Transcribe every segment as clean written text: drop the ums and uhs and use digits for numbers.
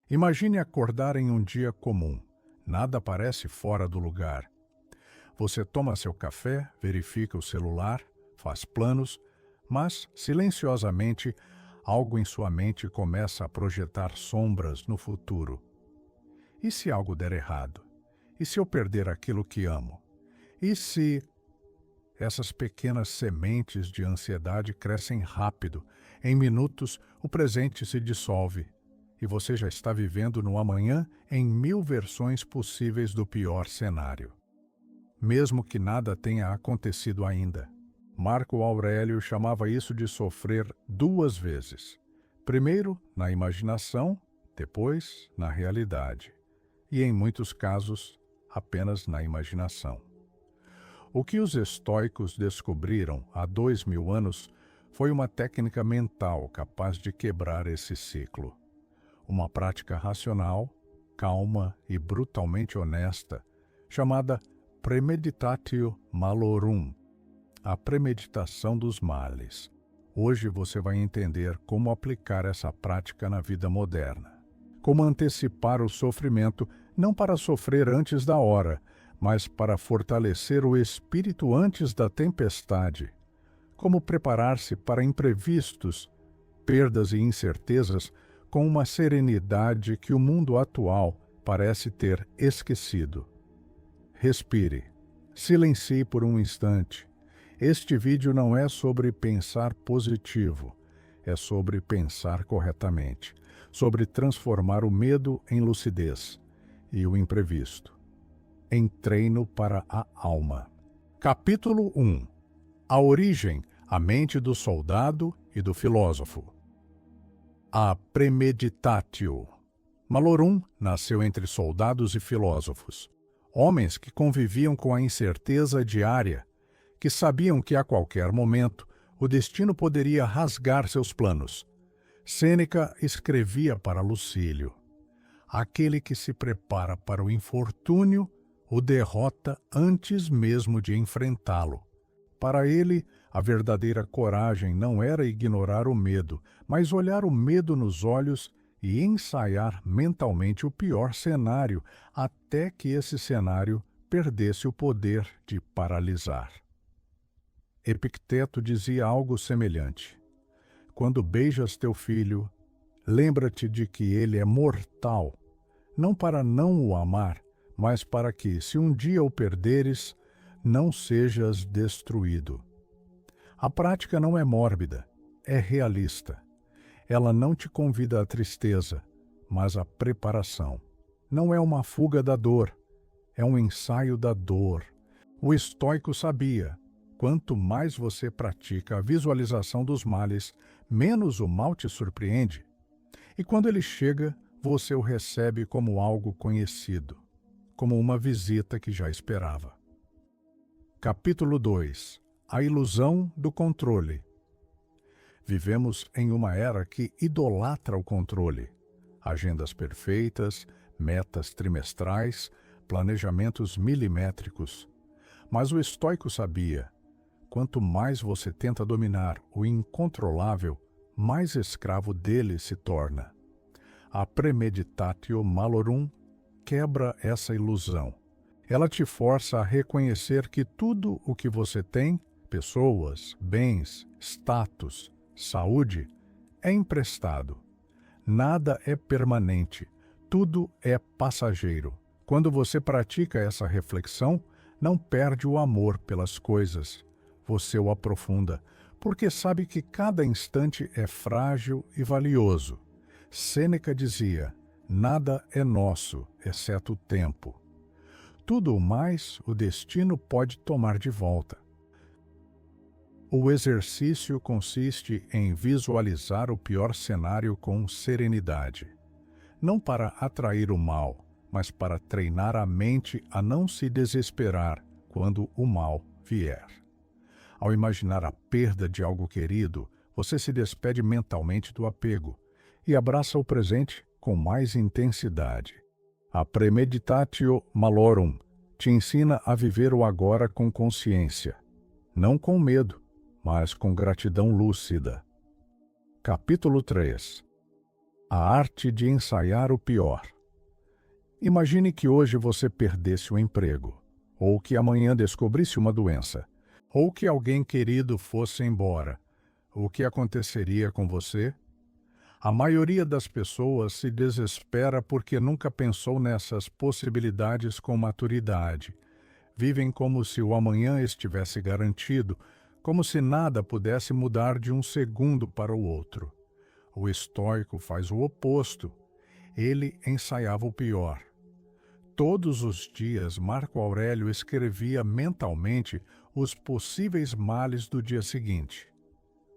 Imagine acordar em um dia comum. Nada parece fora do lugar. Você toma seu café, verifica o celular, faz planos, mas, silenciosamente, algo em sua mente começa a projetar sombras no futuro. E se algo der errado? E se eu perder aquilo que amo? E se... Essas pequenas sementes de ansiedade crescem rápido. Em minutos, o presente se dissolve. E você já está vivendo no amanhã em 1000 versões possíveis do pior cenário. Mesmo que nada tenha acontecido ainda. Marco Aurélio chamava isso de sofrer 2 vezes. Primeiro, na imaginação, depois, na realidade. E, em muitos casos, apenas na imaginação. O que os estoicos descobriram há 2000 anos foi uma técnica mental capaz de quebrar esse ciclo. Uma prática racional, calma e brutalmente honesta, chamada premeditatio malorum, a premeditação dos males. Hoje você vai entender como aplicar essa prática na vida moderna. Como antecipar o sofrimento, não para sofrer antes da hora, mas para fortalecer o espírito antes da tempestade. Como preparar-se para imprevistos, perdas e incertezas com uma serenidade que o mundo atual parece ter esquecido. Respire. Silencie por um instante. Este vídeo não é sobre pensar positivo, é sobre pensar corretamente, sobre transformar o medo em lucidez e o imprevisto em treino para a alma. Capítulo 1. A origem, a mente do soldado e do filósofo. A premeditatio. Malorum nasceu entre soldados e filósofos, homens que conviviam com a incerteza diária, que sabiam que a qualquer momento o destino poderia rasgar seus planos. Sêneca escrevia para Lucílio: aquele que se prepara para o infortúnio o derrota antes mesmo de enfrentá-lo. Para ele, a verdadeira coragem não era ignorar o medo, mas olhar o medo nos olhos e ensaiar mentalmente o pior cenário, até que esse cenário perdesse o poder de paralisar. Epicteto dizia algo semelhante: quando beijas teu filho, lembra-te de que ele é mortal, não para não o amar, mas para que, se um dia o perderes, não sejas destruído. A prática não é mórbida, é realista. Ela não te convida à tristeza, mas à preparação. Não é uma fuga da dor, é um ensaio da dor. O estoico sabia: quanto mais você pratica a visualização dos males, menos o mal te surpreende. E quando ele chega, você o recebe como algo conhecido, como uma visita que já esperava. Capítulo 2. A ilusão do controle. Vivemos em uma era que idolatra o controle. Agendas perfeitas, metas trimestrais, planejamentos milimétricos. Mas o estoico sabia: quanto mais você tenta dominar o incontrolável, mais escravo dele se torna. A premeditatio malorum quebra essa ilusão. Ela te força a reconhecer que tudo o que você tem, pessoas, bens, status, saúde, é emprestado. Nada é permanente, tudo é passageiro. Quando você pratica essa reflexão, não perde o amor pelas coisas. Você o aprofunda, porque sabe que cada instante é frágil e valioso. Sêneca dizia: nada é nosso, exceto o tempo. Tudo o mais, o destino pode tomar de volta. O exercício consiste em visualizar o pior cenário com serenidade. Não para atrair o mal, mas para treinar a mente a não se desesperar quando o mal vier. Ao imaginar a perda de algo querido, você se despede mentalmente do apego e abraça o presente com mais intensidade. A premeditatio malorum te ensina a viver o agora com consciência, não com medo, mas com gratidão lúcida. Capítulo 3. A arte de ensaiar o pior. Imagine que hoje você perdesse o emprego, ou que amanhã descobrisse uma doença, ou que alguém querido fosse embora. O que aconteceria com você? A maioria das pessoas se desespera porque nunca pensou nessas possibilidades com maturidade. Vivem como se o amanhã estivesse garantido, como se nada pudesse mudar de um segundo para o outro. O estoico faz o oposto. Ele ensaiava o pior. Todos os dias, Marco Aurélio escrevia mentalmente os possíveis males do dia seguinte: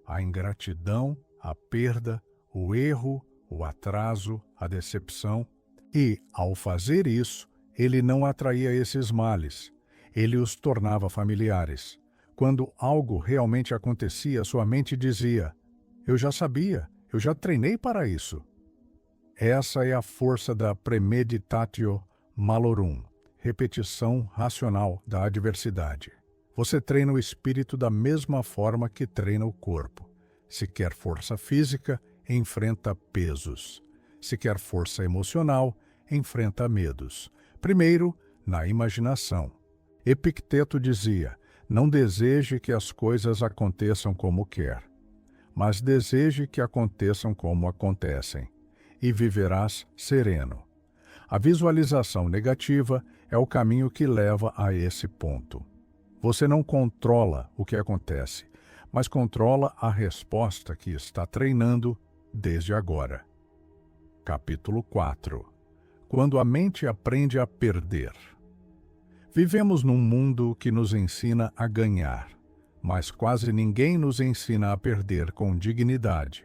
a ingratidão, a perda, o erro, o atraso, a decepção. E, ao fazer isso, ele não atraía esses males. Ele os tornava familiares. Quando algo realmente acontecia, sua mente dizia: eu já sabia, eu já treinei para isso. Essa é a força da premeditatio malorum, repetição racional da adversidade. Você treina o espírito da mesma forma que treina o corpo. Se quer força física, enfrenta pesos. Se quer força emocional, enfrenta medos. Primeiro, na imaginação. Epicteto dizia: não deseje que as coisas aconteçam como quer, mas deseje que aconteçam como acontecem, e viverás sereno. A visualização negativa é o caminho que leva a esse ponto. Você não controla o que acontece, mas controla a resposta que está treinando desde agora. Capítulo 4. Quando a mente aprende a perder. Vivemos num mundo que nos ensina a ganhar, mas quase ninguém nos ensina a perder com dignidade.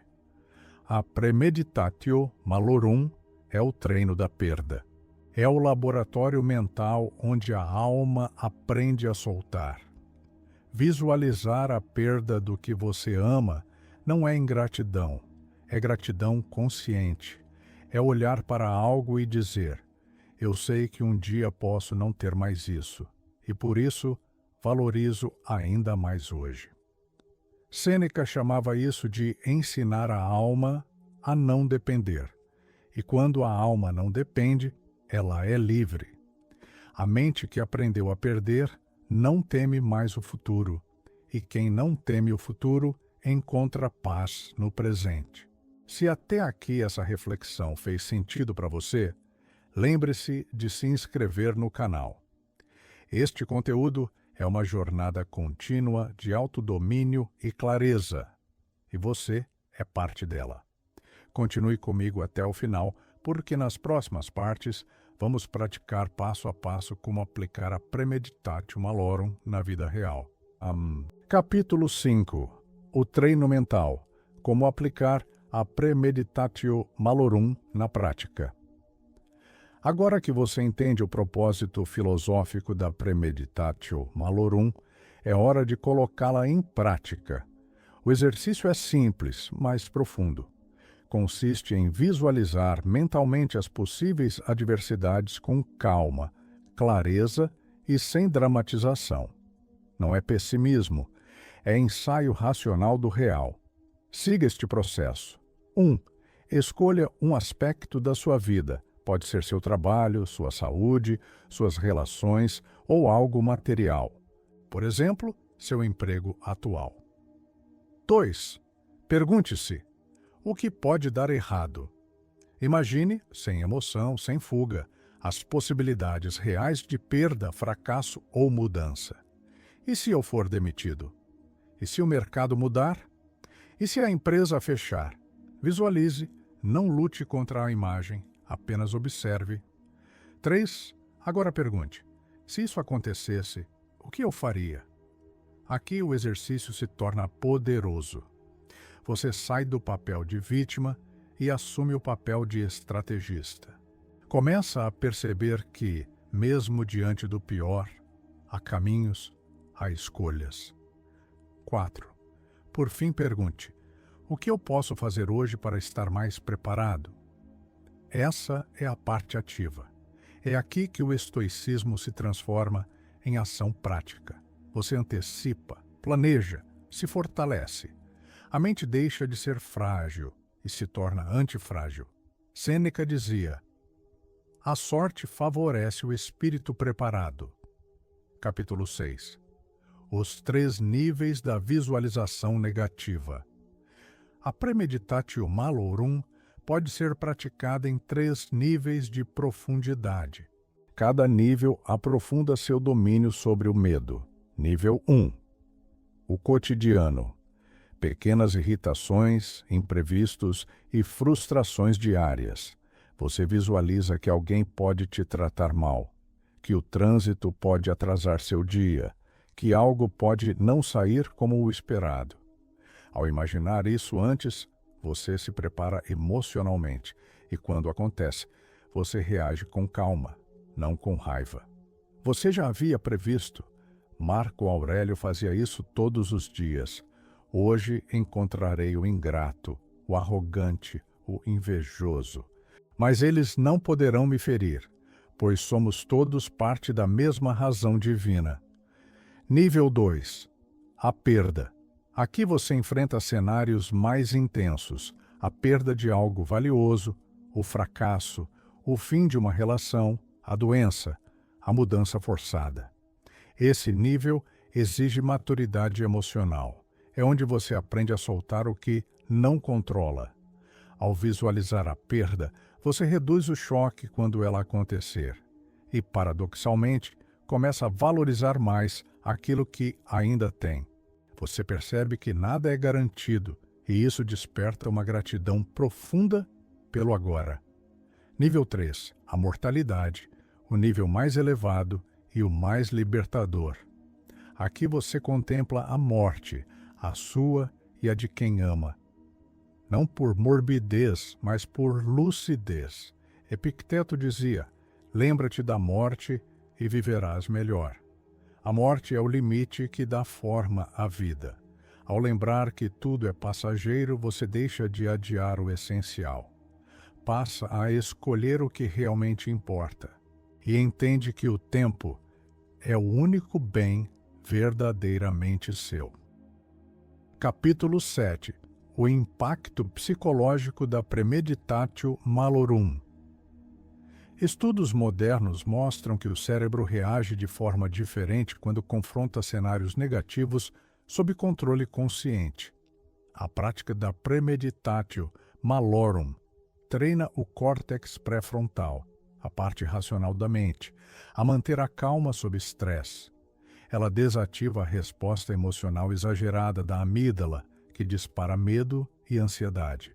A premeditatio malorum é o treino da perda. É o laboratório mental onde a alma aprende a soltar. Visualizar a perda do que você ama não é ingratidão, é gratidão consciente. É olhar para algo e dizer: eu sei que um dia posso não ter mais isso, e por isso valorizo ainda mais hoje. Sêneca chamava isso de ensinar a alma a não depender. E quando a alma não depende, ela é livre. A mente que aprendeu a perder não teme mais o futuro, e quem não teme o futuro encontra paz no presente. Se até aqui essa reflexão fez sentido para você, lembre-se de se inscrever no canal. Este conteúdo é uma jornada contínua de autodomínio e clareza, e você é parte dela. Continue comigo até o final, porque nas próximas partes vamos praticar passo a passo como aplicar a premeditatio malorum na vida real. Capítulo 5. O treino mental. Como aplicar a premeditatio malorum na prática. Agora que você entende o propósito filosófico da premeditatio malorum, é hora de colocá-la em prática. O exercício é simples, mas profundo. Consiste em visualizar mentalmente as possíveis adversidades com calma, clareza e sem dramatização. Não é pessimismo, é ensaio racional do real. Siga este processo. 1. Escolha um aspecto da sua vida. Pode ser seu trabalho, sua saúde, suas relações ou algo material. Por exemplo, seu emprego atual. 2. Pergunte-se: o que pode dar errado? Imagine, sem emoção, sem fuga, as possibilidades reais de perda, fracasso ou mudança. E se eu for demitido? E se o mercado mudar? E se a empresa fechar? Visualize, não lute contra a imagem, apenas observe. 3. Agora pergunte: se isso acontecesse, o que eu faria? Aqui o exercício se torna poderoso. Você sai do papel de vítima e assume o papel de estrategista. Começa a perceber que, mesmo diante do pior, há caminhos, há escolhas. 4. Por fim, pergunte: o que eu posso fazer hoje para estar mais preparado? Essa é a parte ativa. É aqui que o estoicismo se transforma em ação prática. Você antecipa, planeja, se fortalece. A mente deixa de ser frágil e se torna antifrágil. Sêneca dizia: a sorte favorece o espírito preparado. Capítulo 6. Os 3 níveis da visualização negativa. A premeditatio malorum pode ser praticada em 3 níveis de profundidade. Cada nível aprofunda seu domínio sobre o medo. Nível 1. O cotidiano. Pequenas irritações, imprevistos e frustrações diárias. Você visualiza que alguém pode te tratar mal, que o trânsito pode atrasar seu dia, que algo pode não sair como o esperado. Ao imaginar isso antes, você se prepara emocionalmente e, quando acontece, você reage com calma, não com raiva. Você já havia previsto. Marco Aurélio fazia isso todos os dias. Hoje encontrarei o ingrato, o arrogante, o invejoso. Mas eles não poderão me ferir, pois somos todos parte da mesma razão divina. Nível 2. A perda. Aqui você enfrenta cenários mais intensos, a perda de algo valioso, o fracasso, o fim de uma relação, a doença, a mudança forçada. Esse nível exige maturidade emocional. É onde você aprende a soltar o que não controla. Ao visualizar a perda, você reduz o choque quando ela acontecer e, paradoxalmente, começa a valorizar mais aquilo que ainda tem. Você percebe que nada é garantido e isso desperta uma gratidão profunda pelo agora. Nível 3. A mortalidade, o nível mais elevado e o mais libertador. Aqui você contempla a morte, a sua e a de quem ama. Não por morbidez, mas por lucidez. Epicteto dizia: lembra-te da morte e viverás melhor. A morte é o limite que dá forma à vida. Ao lembrar que tudo é passageiro, você deixa de adiar o essencial. Passa a escolher o que realmente importa. E entende que o tempo é o único bem verdadeiramente seu. Capítulo 7. O impacto psicológico da premeditatio malorum. Estudos modernos mostram que o cérebro reage de forma diferente quando confronta cenários negativos sob controle consciente. A prática da premeditatio malorum treina o córtex pré-frontal, a parte racional da mente, a manter a calma sob estresse. Ela desativa a resposta emocional exagerada da amígdala, que dispara medo e ansiedade.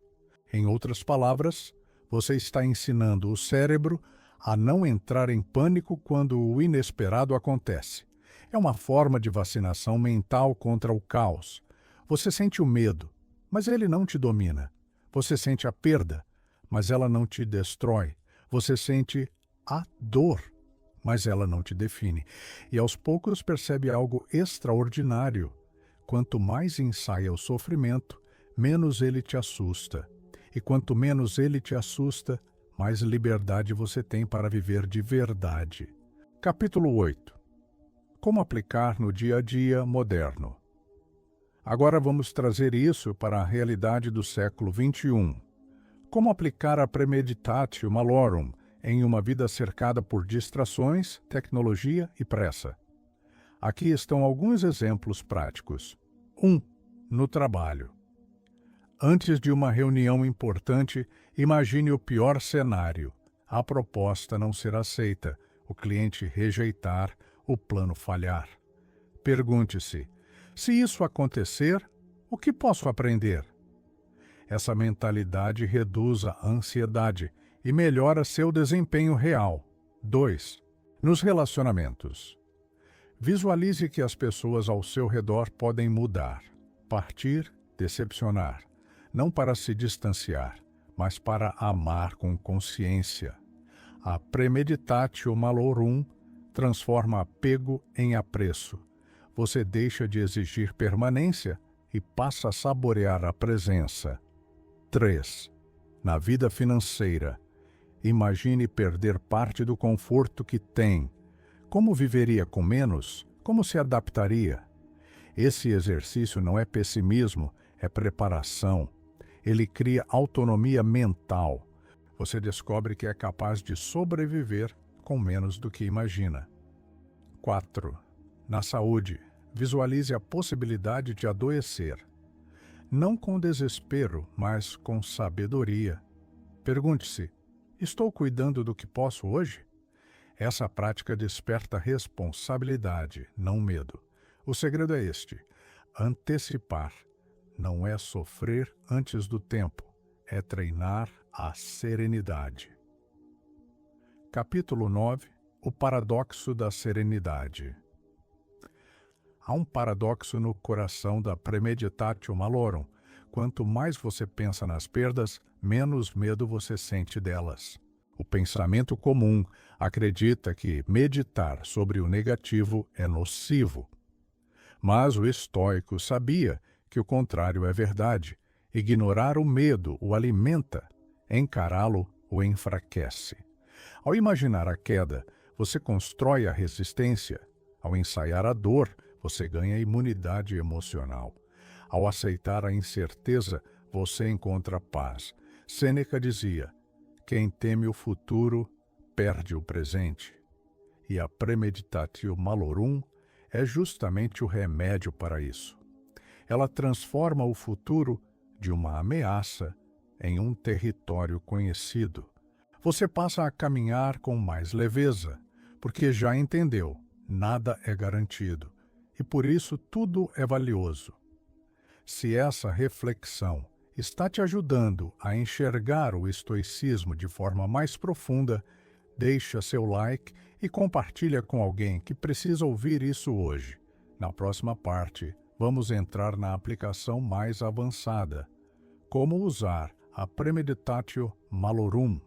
Em outras palavras, você está ensinando o cérebro a não entrar em pânico quando o inesperado acontece. É uma forma de vacinação mental contra o caos. Você sente o medo, mas ele não te domina. Você sente a perda, mas ela não te destrói. Você sente a dor, mas ela não te define. E aos poucos percebe algo extraordinário. Quanto mais ensaia o sofrimento, menos ele te assusta. E quanto menos ele te assusta, mais liberdade você tem para viver de verdade. Capítulo 8. Como aplicar no dia a dia moderno. Agora vamos trazer isso para a realidade do século XXI. Como aplicar a premeditatio malorum em uma vida cercada por distrações, tecnologia e pressa. Aqui estão alguns exemplos práticos. 1. No trabalho. Antes de uma reunião importante, imagine o pior cenário. A proposta não ser aceita, o cliente rejeitar, o plano falhar. Pergunte-se: se isso acontecer, o que posso aprender? Essa mentalidade reduz a ansiedade e melhora seu desempenho real. 2. Nos relacionamentos. Visualize que as pessoas ao seu redor podem mudar, partir, decepcionar, não para se distanciar, mas para amar com consciência. A premeditatio malorum transforma apego em apreço. Você deixa de exigir permanência e passa a saborear a presença. 3. Na vida financeira. Imagine perder parte do conforto que tem. Como viveria com menos? Como se adaptaria? Esse exercício não é pessimismo, é preparação. Ele cria autonomia mental. você descobre que é capaz de sobreviver com menos do que imagina. 4. Na saúde, visualize a possibilidade de adoecer. Não com desespero, mas com sabedoria. Pergunte-se: estou cuidando do que posso hoje? Essa prática desperta responsabilidade, não medo. O segredo é este: antecipar. Não é sofrer antes do tempo, é treinar a serenidade. Capítulo 9. O paradoxo da serenidade. Há um paradoxo no coração da Premeditatio Malorum. Quanto mais você pensa nas perdas, menos medo você sente delas. O pensamento comum acredita que meditar sobre o negativo é nocivo. Mas o estoico sabia que o contrário é verdade. Ignorar o medo o alimenta, encará-lo o enfraquece. Ao imaginar a queda, você constrói a resistência. Ao ensaiar a dor, você ganha imunidade emocional. Ao aceitar a incerteza, você encontra paz. Sêneca dizia: quem teme o futuro, perde o presente. E a Premeditatio Malorum é justamente o remédio para isso. Ela transforma o futuro de uma ameaça em um território conhecido. Você passa a caminhar com mais leveza, porque já entendeu, nada é garantido, e por isso tudo é valioso. Se essa reflexão está te ajudando a enxergar o estoicismo de forma mais profunda, deixa seu like e compartilha com alguém que precisa ouvir isso hoje. Na próxima parte, vamos entrar na aplicação mais avançada. Como usar a Premeditatio Malorum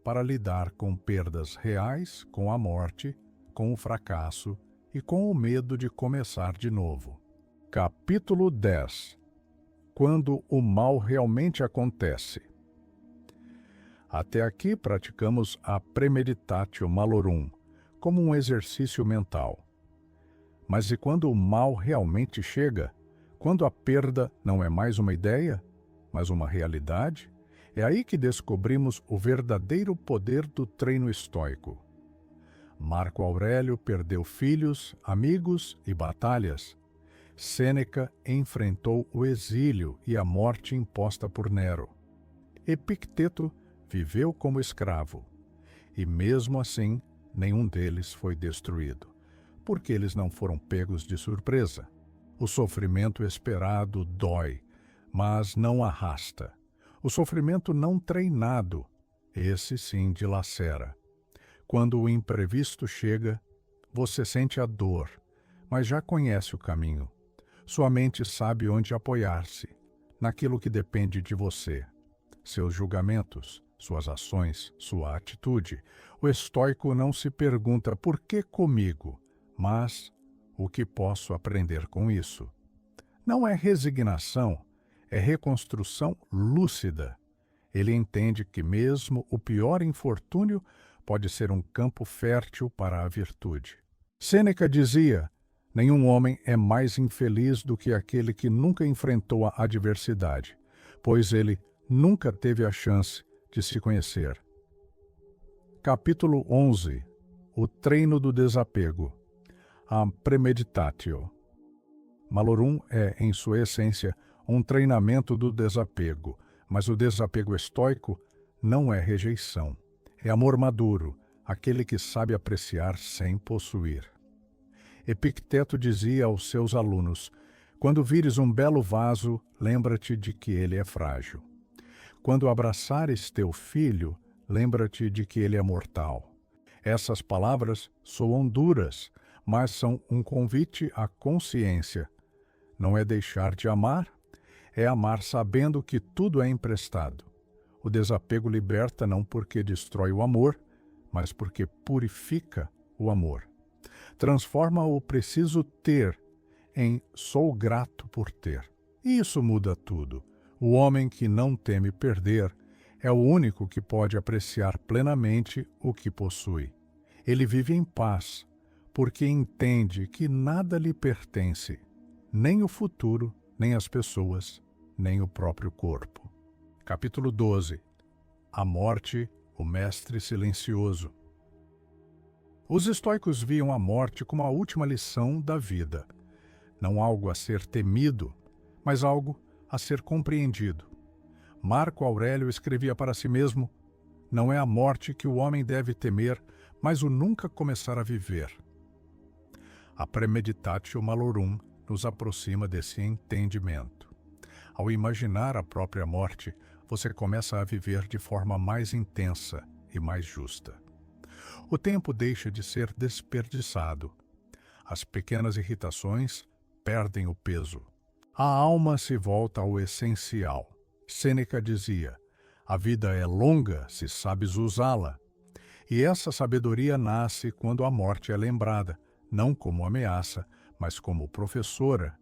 para lidar com perdas reais, com a morte, com o fracasso e com o medo de começar de novo. Capítulo 10. Quando o mal realmente acontece. Até aqui praticamos a Premeditatio Malorum como um exercício mental. Mas e quando o mal realmente chega? Quando a perda não é mais uma ideia, mas uma realidade? É aí que descobrimos o verdadeiro poder do treino estoico. Marco Aurélio perdeu filhos, amigos e batalhas. Sêneca enfrentou o exílio e a morte imposta por Nero. Epicteto viveu como escravo. E mesmo assim, nenhum deles foi destruído, porque eles não foram pegos de surpresa. O sofrimento esperado dói, mas não arrasta. O sofrimento não treinado, esse sim dilacera. Quando o imprevisto chega, você sente a dor, mas já conhece o caminho. Sua mente sabe onde apoiar-se, naquilo que depende de você. Seus julgamentos, suas ações, sua atitude. O estoico não se pergunta por que comigo, mas o que posso aprender com isso. Não é resignação, é reconstrução lúcida. Ele entende que mesmo o pior infortúnio pode ser um campo fértil para a virtude. Sêneca dizia: nenhum homem é mais infeliz do que aquele que nunca enfrentou a adversidade, pois ele nunca teve a chance de se conhecer. Capítulo 11. O treino do desapego. A Premeditatio. Malorum é, em sua essência, um treinamento do desapego, mas o desapego estoico não é rejeição. É amor maduro, aquele que sabe apreciar sem possuir. Epicteto dizia aos seus alunos: quando vires um belo vaso, lembra-te de que ele é frágil. Quando abraçares teu filho, lembra-te de que ele é mortal. Essas palavras soam duras, mas são um convite à consciência. Não é deixar de amar, é amar sabendo que tudo é emprestado. O desapego liberta não porque destrói o amor, mas porque purifica o amor. Transforma o preciso ter em sou grato por ter. E isso muda tudo. O homem que não teme perder é o único que pode apreciar plenamente o que possui. Ele vive em paz, porque entende que nada lhe pertence, nem o futuro, nem as pessoas, nem o próprio corpo. Capítulo 12. A morte o mestre silencioso. Os estoicos viam a morte como a última lição da vida, não algo a ser temido, mas algo a ser compreendido. Marco Aurélio escrevia para si mesmo: não é a morte que o homem deve temer, mas o nunca começar a viver. A Premeditatio Malorum nos aproxima desse entendimento. Ao imaginar a própria morte, você começa a viver de forma mais intensa e mais justa. O tempo deixa de ser desperdiçado. As pequenas irritações perdem o peso. A alma se volta ao essencial. Sêneca dizia: a vida é longa se sabes usá-la. E essa sabedoria nasce quando a morte é lembrada, não como ameaça, mas como professora.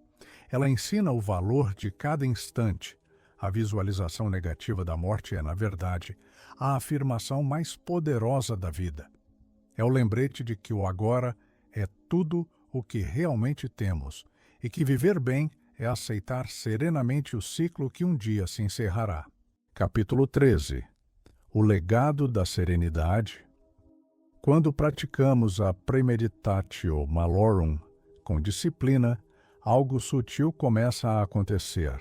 Ela ensina o valor de cada instante. A visualização negativa da morte é, na verdade, a afirmação mais poderosa da vida. É o lembrete de que o agora é tudo o que realmente temos e que viver bem é aceitar serenamente o ciclo que um dia se encerrará. Capítulo 13. O legado da serenidade. Quando praticamos a Premeditatio Malorum com disciplina, algo sutil começa a acontecer.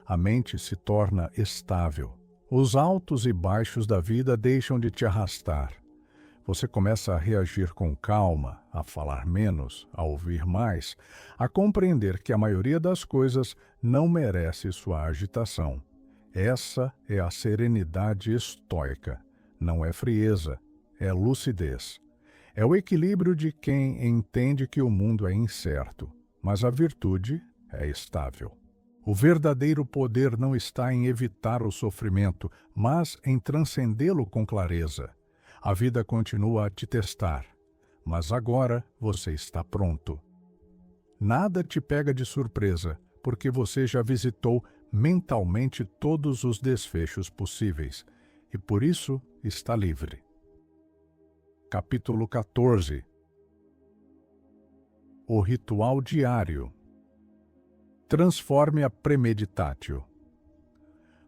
A mente se torna estável. Os altos e baixos da vida deixam de te arrastar. Você começa a reagir com calma, a falar menos, a ouvir mais, a compreender que a maioria das coisas não merece sua agitação. Essa é a serenidade estoica. Não é frieza, é lucidez. É o equilíbrio de quem entende que o mundo é incerto, mas a virtude é estável. O verdadeiro poder não está em evitar o sofrimento, mas em transcendê-lo com clareza. A vida continua a te testar, mas agora você está pronto. Nada te pega de surpresa, porque você já visitou mentalmente todos os desfechos possíveis, e por isso está livre. Capítulo 14. O ritual diário. Transforme a Premeditatio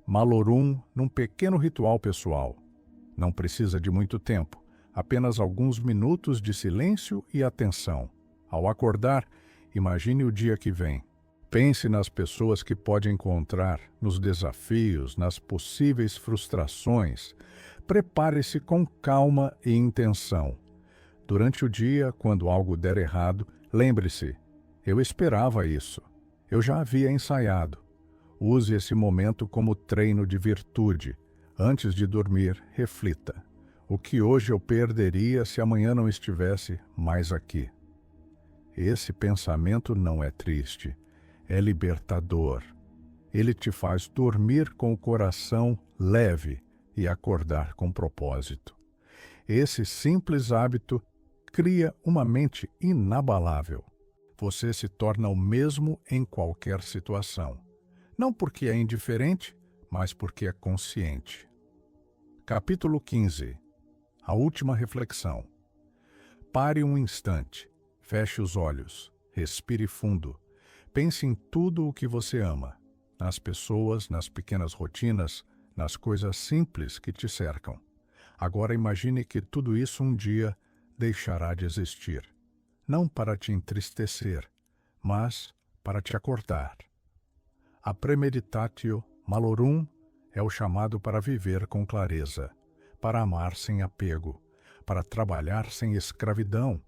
Malorum num pequeno ritual pessoal. Não precisa de muito tempo, apenas alguns minutos de silêncio e atenção. Ao acordar, imagine o dia que vem. Pense nas pessoas que pode encontrar, nos desafios, nas possíveis frustrações. Prepare-se com calma e intenção. Durante o dia, quando algo der errado, lembre-se: eu esperava isso. Eu já havia ensaiado. Use esse momento como treino de virtude. Antes de dormir, reflita: o que hoje eu perderia se amanhã não estivesse mais aqui? Esse pensamento não é triste, é libertador. Ele te faz dormir com o coração leve e acordar com propósito. Esse simples hábito cria uma mente inabalável. Você se torna o mesmo em qualquer situação. Não porque é indiferente, mas porque é consciente. Capítulo 15. A última reflexão. Pare um instante, feche os olhos, respire fundo. Pense em tudo o que você ama, nas pessoas, nas pequenas rotinas, nas coisas simples que te cercam. Agora imagine que tudo isso um dia deixará de existir. Não para te entristecer, mas para te acordar. A Premeditatio Malorum é o chamado para viver com clareza, para amar sem apego, para trabalhar sem escravidão,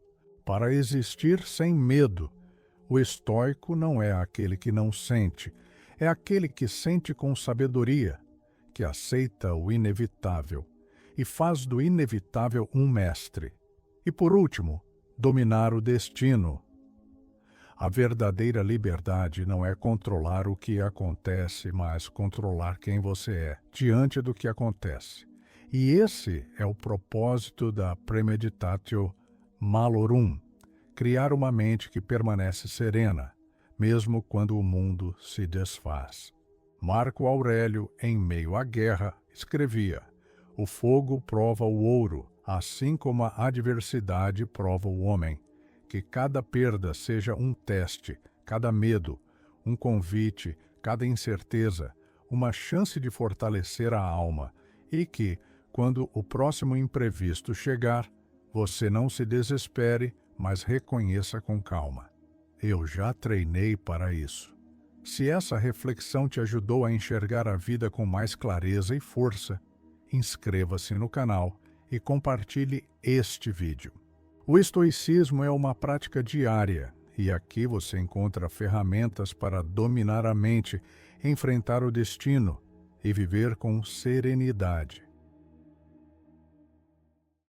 para existir sem medo. O estoico não é aquele que não sente, é aquele que sente com sabedoria, que aceita o inevitável e faz do inevitável um mestre. E por último, dominar o destino. A verdadeira liberdade não é controlar o que acontece, mas controlar quem você é diante do que acontece. E esse é o propósito da Premeditatio Malorum: criar uma mente que permanece serena, mesmo quando o mundo se desfaz. Marco Aurélio, em meio à guerra, escrevia: o fogo prova o ouro, assim como a adversidade prova o homem. Que cada perda seja um teste, cada medo, um convite, cada incerteza, uma chance de fortalecer a alma, e que, quando o próximo imprevisto chegar, você não se desespere, mas reconheça com calma: eu já treinei para isso. Se essa reflexão te ajudou a enxergar a vida com mais clareza e força, inscreva-se no canal e compartilhe este vídeo. O estoicismo é uma prática diária e aqui você encontra ferramentas para dominar a mente, enfrentar o destino e viver com serenidade.